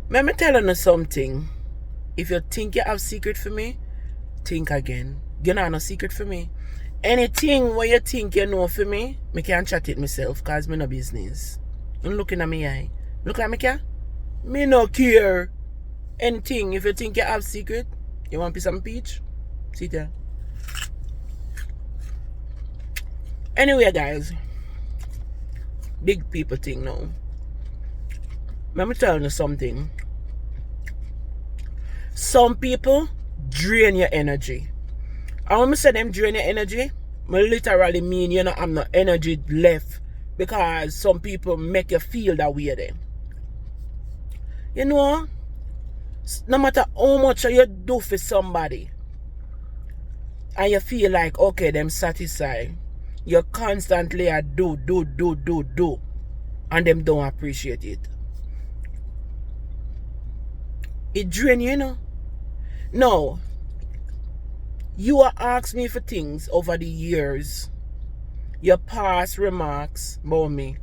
Let me tell you something. If you think you have secret for me, think again. You know no secret for me. Anything where you think you know for me, me can chat it myself, cause me no business. I'm looking at me eye. Look at me care? Me no care. Anything, if you think you have secret, you want piece of peach? Sit there. Anyway, guys, big people thing now. Let me tell you something. Some people drain your energy. And when I say them drain your energy, I literally mean you know have no energy left because some people make you feel that way then. You know, no matter how much you do for somebody and you feel like okay, them satisfied, you constantly do and them don't appreciate it. It drain you, you know. No, you are asking me for things over the years. Your past remarks about me.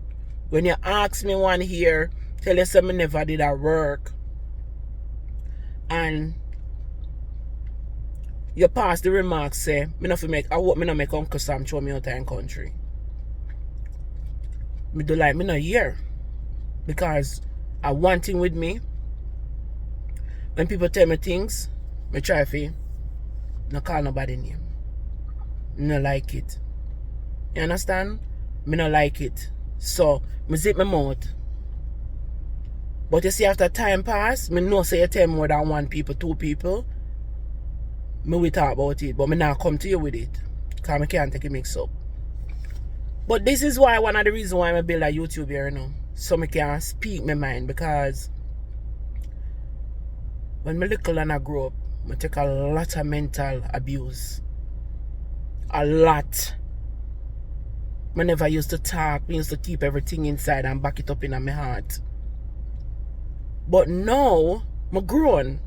When you ask me one here, tell you something never did that work. And you pass the remarks say, I hope me not make Uncle Sam show me out in country. Me do like me not here. Because one thing with me, when people tell me things, me try to not call nobody name. Me not like it. You understand? Me not like it. So, me zip my mouth. But you see, after time pass, me know say you tell more than one people, two people, me will talk about it. But me not come to you with it. Because I can't take a mix up. But this is why one of the reasons why I build a YouTube here, you know. So I can speak my mind. Because when I little and I grow up, I take a lot of mental abuse. A lot. I never used to talk. I used to keep everything inside and back it up in my heart. But now, I'm grown.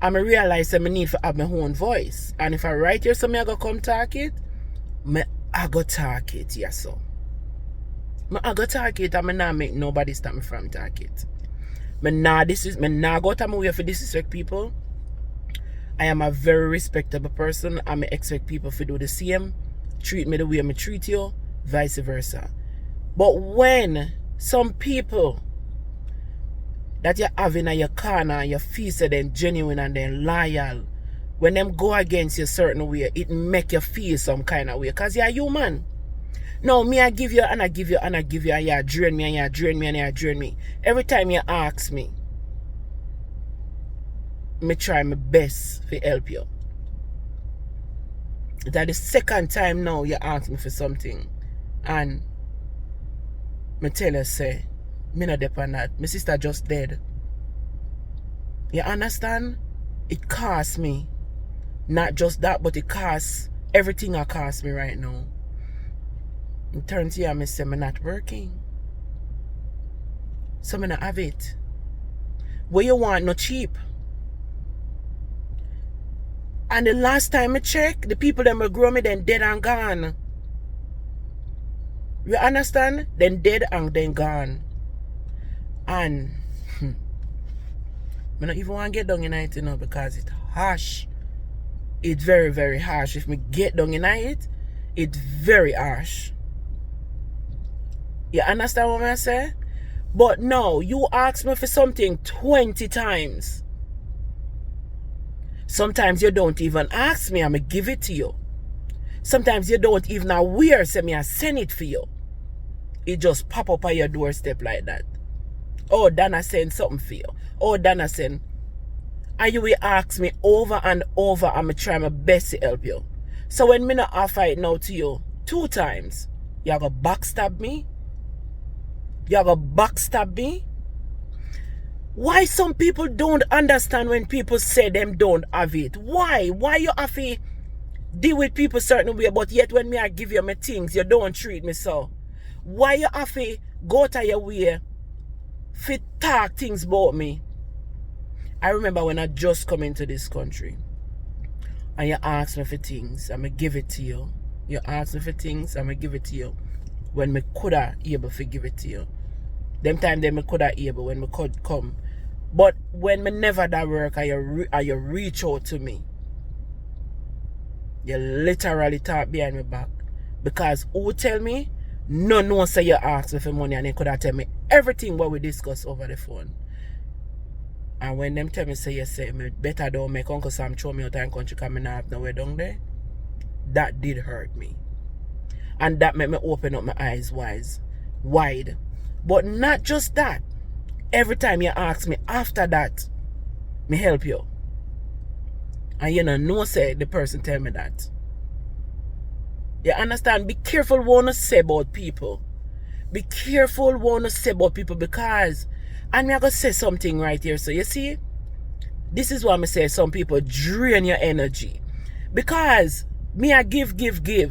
And I realize that I need to have my own voice. And if I write here something, I go come talk it, I go talk it, yes so. I go talk it and I not make nobody stop me from talk it. Me not go to my way for disrespect people. I am a very respectable person and I expect people to do the same. Treat me the way I treat you, vice versa. But when some people that you have in your corner and you feel so then genuine and then loyal, when them go against you a certain way, it make you feel some kind of way because you're human. No, me I give you and I give you and I give you and you drain me and you drain me and you drain me. Every time you ask me, me try my best to help you. That the second time now you ask me for something and me tell you say, me not depend on that. My sister just dead. You understand? It costs me. Not just that, but it costs everything that costs me right now. In turn to you, I say I'm not working. So I not have it. What you want, not cheap. And the last time I check, the people that will grow me, then dead and gone. You understand? Then dead and then gone. And I don't even want to get down in it, you know, because it's harsh. It's very, very harsh. If me get down in it, it's very harsh. You understand what I say? But no, you ask me for something 20 times. Sometimes you don't even ask me, I'ma give it to you. Sometimes you don't even aware, say me I send it for you. It just pop up on your doorstep like that. Oh, Dana send something for you. Oh, Dana send. And you will ask me over and over, I'ma try my best to help you. So when me not offer it now to you 2 times, you gonna backstab me? You gonna backstab me? Why some people don't understand when people say them don't have it? Why? Why you have to deal with people certain way, but yet when me I give you my things, you don't treat me so? Why you have to go to your way to talk things about me? I remember when I just come into this country and you ask me for things, I'm going to give it to you. You ask me for things, I'm going to give it to you. When me could have able to give it to you. Them time then me could have able when me could come. But when me never that work and you reach out to me, you literally talk behind my back. Because who tell me? No one say you ask me for money and they could have tell me everything what we discuss over the phone. And when them tell me say you say me better don't make Uncle Sam throw me out in country because I not have nowhere down there. That did hurt me. And that made me open up my eyes wide. But not just that. Every time you ask me after that, me help you. And you know say the person tell me that. You understand? Be careful what you say about people. Be careful what you say about people because, and I'm going to say something right here. So you see, this is why I say some people drain your energy. Because me I give.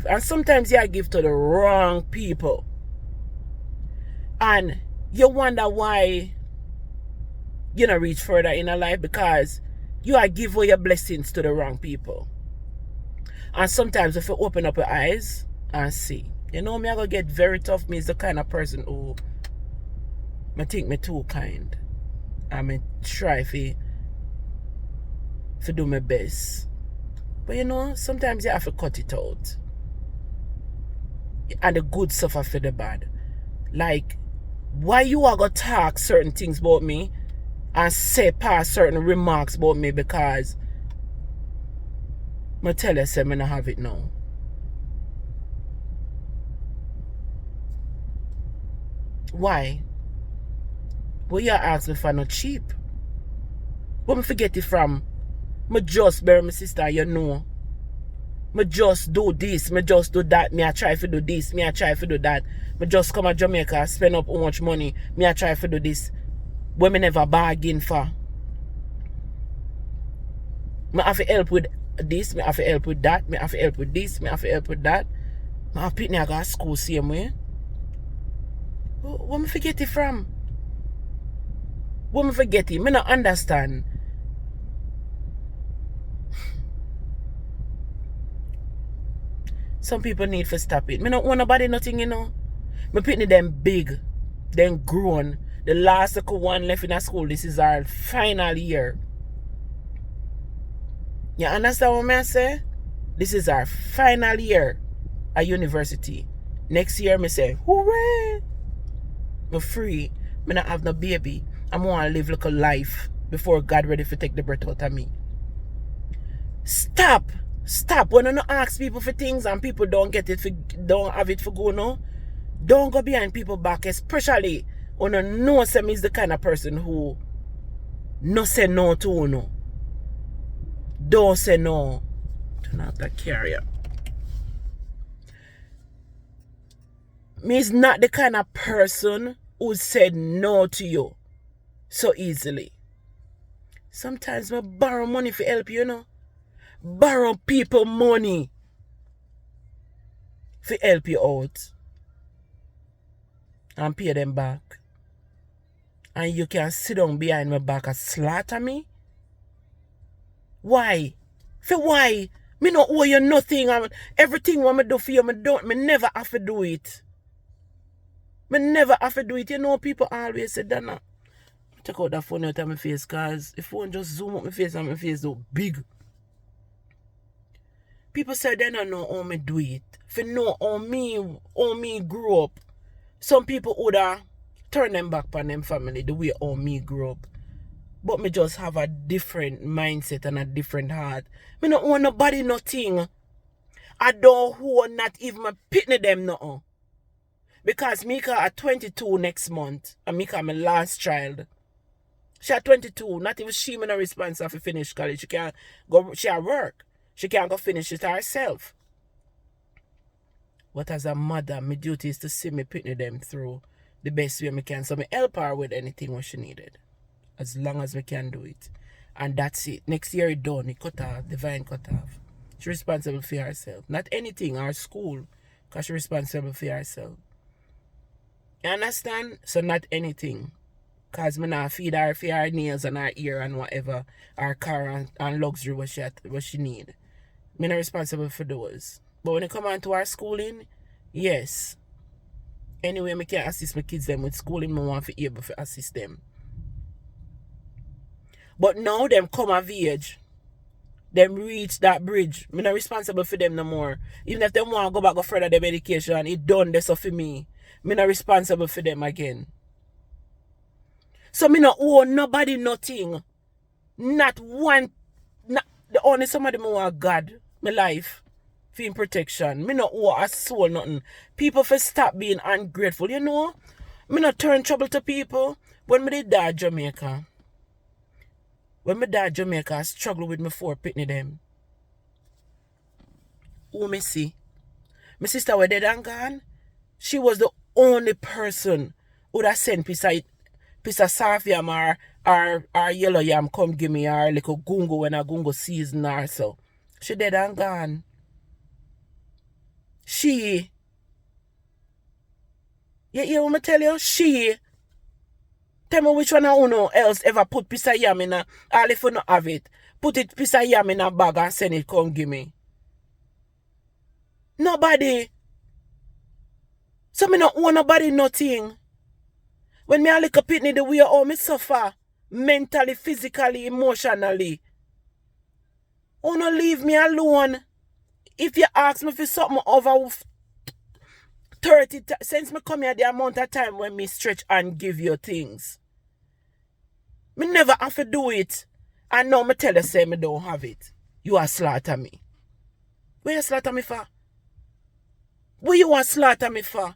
And sometimes I give to the wrong people. And you wonder why you don't reach further in your life because you are give away your blessings to the wrong people. And sometimes if you open up your eyes and see, you know me I gonna get very tough. Me is the kind of person who I think me too kind. And me try to do my best. But you know, sometimes you have to cut it out. And the good suffer for the bad. Like, why you are gonna talk certain things about me and say past certain remarks about me because I tell you, say, I don't have it now. Why? Well, you ask me for not cheap. But I forget it from. I just bury my sister, you know. I just do this, I just do that. Me I try to do this, me I try to do that. I just come to Jamaica, spend up how much money. Me I try to do this. But I never bargain for. I have to help with this, I have to help with that, I have to help with this, I have to help with that. I have to go to school same way. Where I forget it from? Where I forget it? I don't understand. Some people need to stop it. I don't want nobody nothing, you know. My pitney them big, then grown. The last one left in a school, this is our final year. You understand what I say? This is our final year at university. Next year, I say, hooray! I'm free. I don't have no baby. I want to live like a life before God ready to take the breath out of me. Stop! Stop. When you ask people for things and people don't get it, don't have it for go now, don't go behind people back, especially when you know some is the kind of person who no say no to you. Don't say no. Turn out that carrier. Me is not the kind of person who said no to you so easily. Sometimes I borrow money for help you, know. Borrow people money for help you out. And pay them back. And you can sit down behind my back and slaughter me? Why? For why? Me not owe you nothing. Everything what I do for you, me never have to do it. Me never have to do it. You know, people always say that now. Take out that phone out of my face because if phone just zoom up my face and my face so big. People say they don't know how me do it. If you know how me grew up. Some people would have turned them back on them family the way how me grew up. But me just have a different mindset and a different heart. Me don't owe nobody nothing. I don't owe not even my pitney them nothing. Because Mika at 22 next month. And Mika my last child. She at 22. Not even she me no responsible for finish college. She can't go, she at work. She can't go finish it herself. But as a mother, my duty is to see me pitney them through the best way I can. So me help her with anything what she needed. As long as we can do it. And that's it. Next year it done. It cut off. The vine cut off. She's responsible for herself. Not anything. Our school. Because she's responsible for herself. You understand? So not anything. Because I not feed her for her nails and her ear and whatever. Her car and luxury what she need. I'm not responsible for those. But when it come on to our schooling, yes. Anyway, I can assist my kids them with schooling. I want to be able to assist them. But now them come of age. Them reach that bridge. I'm not responsible for them no more. Even if they want to go back go further their medication, it done this for me. I'm not responsible for them again. So me not owe nobody nothing. Not one. Not, the only somebody me want God, my life, for protection. Me not owe a soul nothing. People for stop being ungrateful. You know, me not turn trouble to people. When me did die Jamaica. When me die Jamaica, I struggle with my 4 pitney them. Who me see? My sister was dead and gone. She was the only person who would have sent piece of soft yam or yellow yam come give me her little gungo when a gungo season her so. She dead and gone. She. You hear what I tell you? She. Tell me which one of you else ever put piece of yam in a, all if you not have it, put it piece of yam in a bag and send it come give me. Nobody. So me not owe nobody nothing. When me a little pitney the way how me suffer, mentally, physically, emotionally. Oh no leave me alone. If you ask me for something over 30 since me come here the amount of time when me stretch and give you things. Me never have to do it. And now me tell you say me don't have it. You are slaughter me. Where you slaughter me for? Where you want slaughter me for?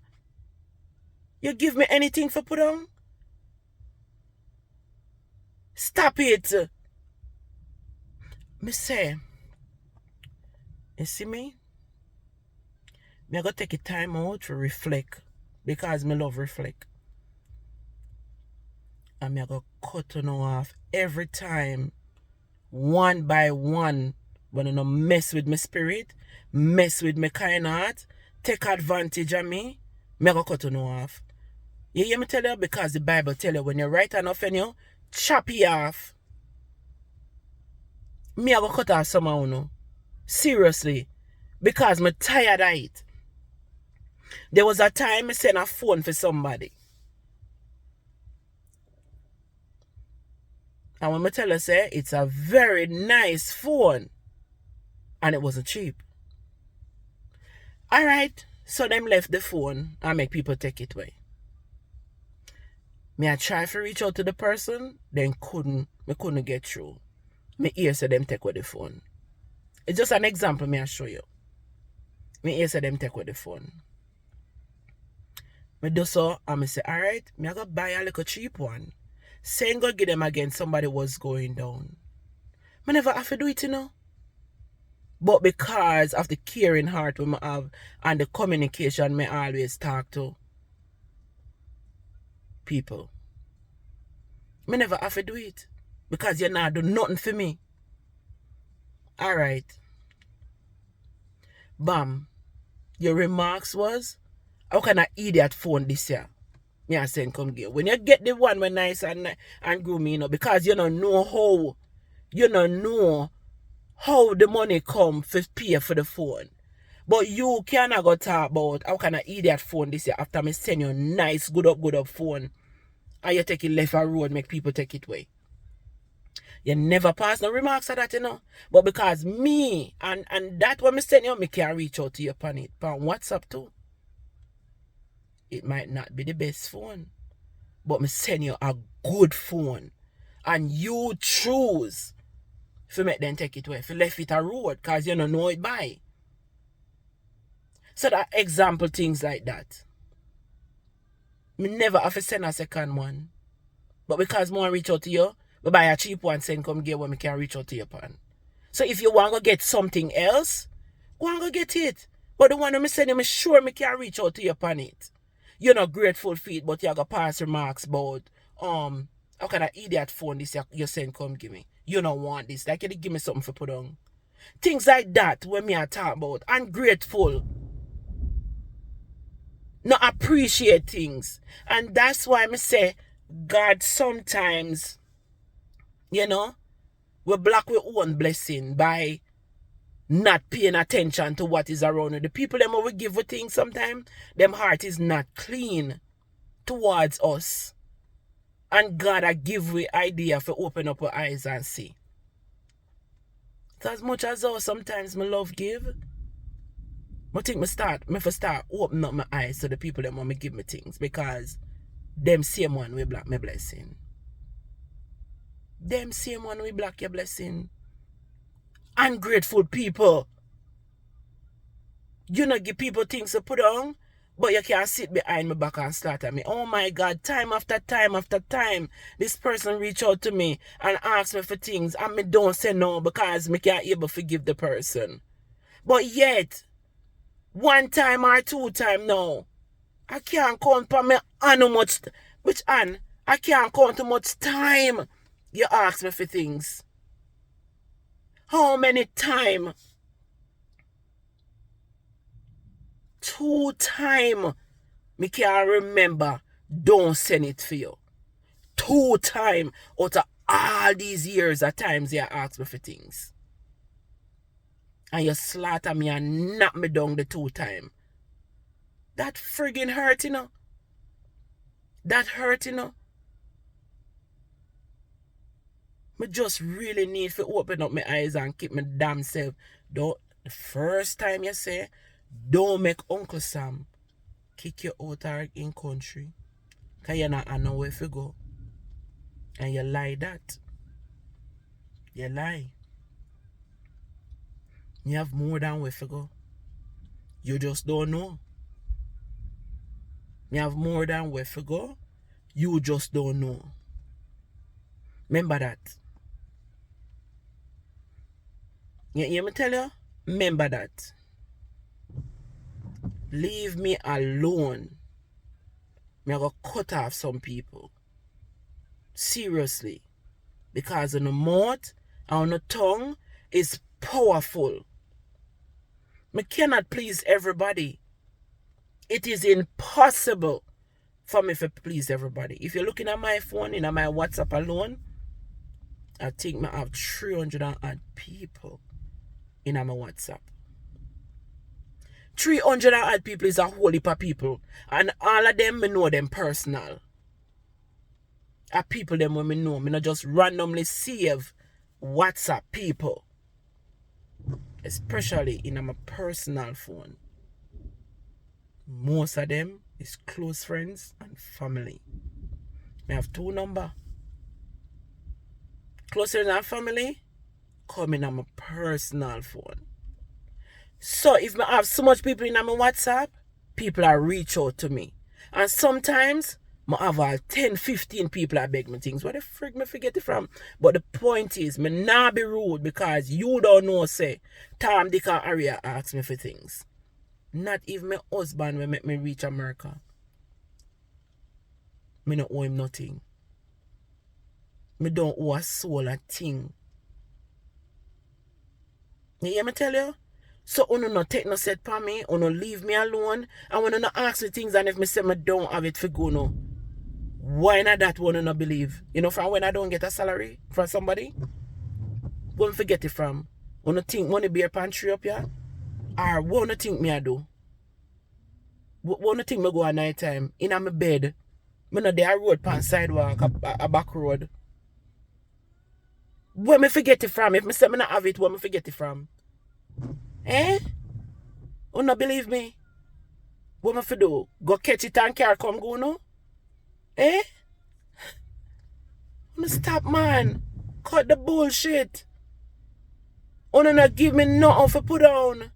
You give me anything for put on? Stop it. Me say, you see me? Me go take a time out to reflect. Because me love reflect. And me go cut on off every time. One by one. When I no mess with my spirit. Mess with my kind heart. Take advantage of me. Me go cut on off. You hear me tell you? Because the Bible tell you when you right and offend you, chop you off. Me I go cut off some of you. Seriously. Because me tired of it. There was a time I sent a phone for somebody. And when I tell you say it's a very nice phone. And it wasn't cheap. Alright. So them left the phone and make people take it away. Me I try to reach out to the person, then me couldn't get through. Me ear say them take with the phone. It's just an example me I show you. Me ear say them take with the phone. Me do so and me say, alright, me I go buy a little cheap one. Saying go give them again, somebody was going down. Me never have to do it, you know. But because of the caring heart we have and the communication me always talk to people. Me never have to do it. Because you not do nothing for me. Alright. Bam. Your remarks was, how can I idiot phone this year? Me I saying come get. When you get the one when nice and groomy, you know, because you don't know how. You don't know how the money come for pay for the phone. But you cannot go talk about how can I idiot phone this year after me send you a nice good up phone. And you take it left a road, make people take it away. You never pass no remarks of that, you know. But because me, and that when me send you, me can reach out to you upon it. Upon WhatsApp too. It might not be the best phone. But me send you a good phone. And you choose if you make them take it away. If you left it a road, because you don't know it by. So that example things like that. Me never have to send a second one. But because more reach out to you, we buy a cheap one, send come get what me can reach out to you upon. So if you want to get something else, go and go get it. But the one that me send you, me sure me can reach out to you upon it. You're not grateful for it, but you got pass remarks about how can I idiot phone this you send come give me. You don't want this. Like you give me something for put on. Things like that when me I talk about. Ungrateful. Not appreciate things. And that's why me say God sometimes, you know, we block our own blessing by not paying attention to what is around you. The people them we give we things sometimes, them heart is not clean towards us. And God I give we idea for open up our eyes and see. So as much as though sometimes my love give, I think me start open up my eyes to the people that want me give me things, because them same one we block my blessing. Them same one we block your blessing. Ungrateful people. You not give people things to put on, but you can't sit behind my back and start at me. Oh my God, time after time after time, this person reach out to me and ask me for things, and me don't say no because me can't able to forgive the person. But yet, one time or two time now, I can't count for me how much, which I can't count how much time you ask me for things. How many time? 2 times. Me can't remember. Don't send it for you. 2 times out of all these years at times you ask me for things. And you slaughter me and knock me down the 2 times. That friggin' hurt, you know. That hurt, you know. Me just really need to open up my eyes and keep my damn self. Don't, the first time you say, don't make Uncle Sam kick you out of in country, because you're not know where to go. And you lie that. You lie. You have more than where to go. You just don't know. You have more than where to go. You just don't know. Remember that. You hear me tell you? Remember that. Leave me alone. Me I go cut off some people. Seriously. Because on the mouth and on the tongue is powerful. Me cannot please everybody. It is impossible for me to please everybody. If you're looking at my phone, in my WhatsApp alone, I think I have 300 and odd people in my WhatsApp. 300 and odd people is a whole heap of people. And all of them, me know them personal. A people them when me know. Me not just randomly save WhatsApp people. Especially in my personal phone. Most of them is close friends and family. I have 2 numbers. Close friends and family come in on my personal phone. So if I have so much people in my WhatsApp, people are reach out to me. And sometimes I have 10, 15 people that beg me things. What the frick me forget it from? But the point is, me not be rude because you don't know, say, Tom, Dick and Harry ask me for things. Not even my husband will make me reach America. Me don't owe him nothing. Me don't owe a soul a thing. You hear me tell you? So you no take no set for me, you no leave me alone, and when you no ask me things, and if me say me don't have it for go no, why not that one you no believe? You know, from when I don't get a salary from somebody, where me forget it from? You no think money be a pantry up here? Or what you think me I do? What you think me go at night time? In my bed. Me no there road pan sidewalk, a back road. Where me forget it from? If me say me not have it, where me forget it from? Eh? You not believe me? What me for do? Go catch it and car come go no? Eh? You stop, man. Cut the bullshit. You not give me nothing for put on.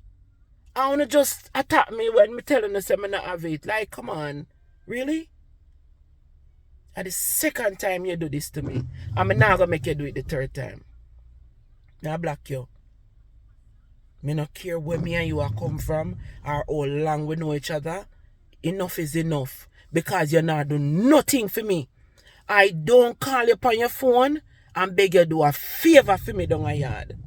I wanna just attack me when me telling you say me not have it. Like, come on. Really? At the second time you do this to me, I'm not gonna make you do it the 3rd time. Now block you. Me not care where me and you are come from or how long we know each other. Enough is enough. Because you're not doing nothing for me. I don't call you upon your phone and beg you do a favor for me down a yard.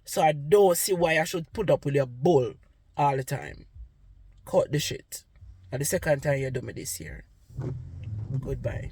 So I don't see why I should put up with your bull all the time. Cut the shit. And the second time you do me this year. Goodbye.